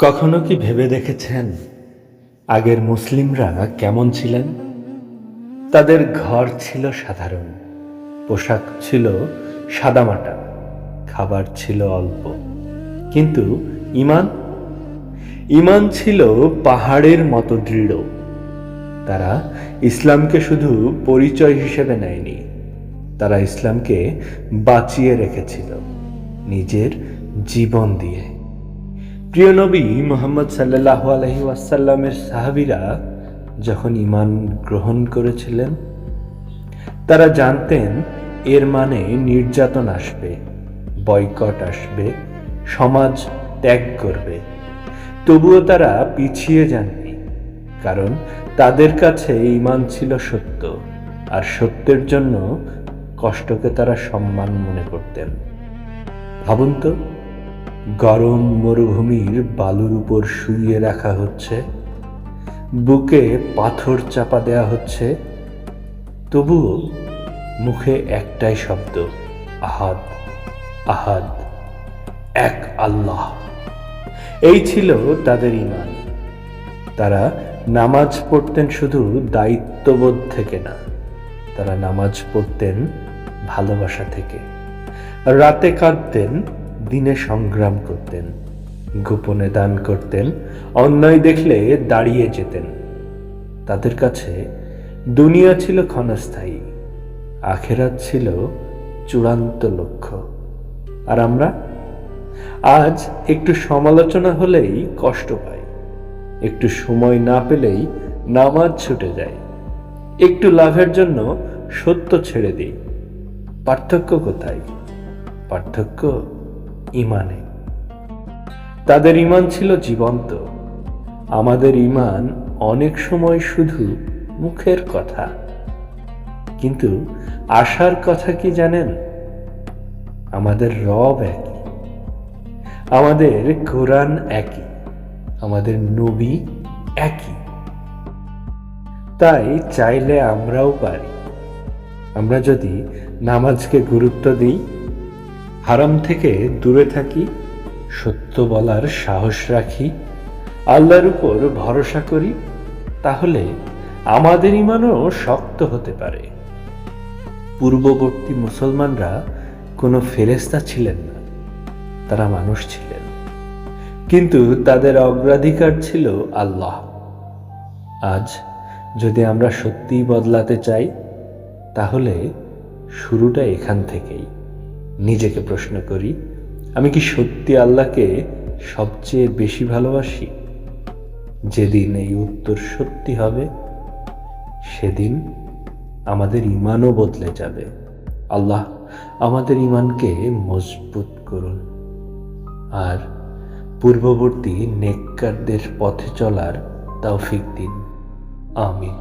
কখনো কি ভেবে দেখেছেন আগের মুসলিমরা কেমন ছিলেন? তাদের ঘর ছিল সাধারণ, পোশাক ছিল সাদামাটা, খাবার ছিল অল্প, কিন্তু ইমান ইমান ছিল পাহাড়ের মতো দৃঢ়। তারা ইসলামকে শুধু পরিচয় হিসেবে নেয়নি, তারা ইসলামকে বাঁচিয়ে রেখেছিল নিজের জীবন দিয়ে। প্রিয় নবী মুহাম্মদ সাল্লাল্লাহু আলাইহি ওয়াসাল্লামের সাহাবীরা যখন ঈমান গ্রহণ করেছিলেন, তারা জানতেন এর মানে নির্যাতন আসবে, বয়কট আসবে, সমাজ ত্যাগ করবে। তবুও তারা পিছিয়ে যাননি, কারণ তাদের কাছে ঈমান ছিল সত্য, আর সত্যের জন্য কষ্টকে তারা সম্মান মনে করতেন। ভাবুন তো, গরম মরুভূমির বালুর উপর শুইয়ে রাখা হচ্ছে, বুকে পাথর চাপা দেয়া হচ্ছে, তবুও মুখে একটাই শব্দ, আহাদ আহাদ, এক আল্লাহ। এই ছিল তাদের ঈমান। তারা নামাজ পড়তেন শুধু দায়িত্ববোধ থেকে না, তারা নামাজ পড়তেন ভালোবাসা থেকে। রাতে কাঁদতেন, দিনে সংগ্রাম করতেন, গোপনে দান করতেন, অন্যায় দেখলে দাঁড়িয়ে যেতেন। তাদের কাছে দুনিয়া ছিল ক্ষণস্থায়ী, আখেরাত ছিল চূড়ান্ত লক্ষ্য। আর আমরা আজ একটু সমালোচনা হলেই কষ্ট পাই, একটু সময় না পেলেই নামাজ ছুটে যায়, একটু লাভের জন্য সত্য ছেড়ে দিই। পার্থক্য কোথায়? পার্থক্য ঈমানে। তাদের ঈমান ছিল জীবন্ত, আমাদের ঈমান অনেক সময় শুধু মুখের কথা, কিন্তু আশার কথা কি জানেন? আমাদের রব একই, আমাদের কোরআন একই, আমাদের নবী একই। তাই চাইলে আমরাও পারি। আমরা যদি নামাজকে গুরুত্ব দিই, হারাম থেকে দূরে থাকি, সত্য বলার সাহস রাখি, আল্লাহর উপর ভরসা করি, তাহলে আমাদের ঈমানও শক্ত হতে পারে। পূর্ববর্তী মুসলমানরা কোনো ফেরেশতা ছিলেন না, তারা মানুষ ছিলেন, কিন্তু তাদের অগ্রাধিকার ছিল আল্লাহ। আজ যদি আমরা সত্যিই বদলাতে চাই, তাহলে শুরুটা এখান থেকেই। নিজেকে প্রশ্ন করি, আমি কি সত্যি আল্লাহকে সবচেয়ে বেশি ভালোবাসি? যেদিন এই উত্তর সত্যি হবে, সেদিন আমাদের ঈমানও বদলে যাবে। আল্লাহ আমাদের ঈমানকে মজবুত করুন, আর পূর্ববর্তী নেককারদের পথে চলার তৌফিক দিন। আমিন।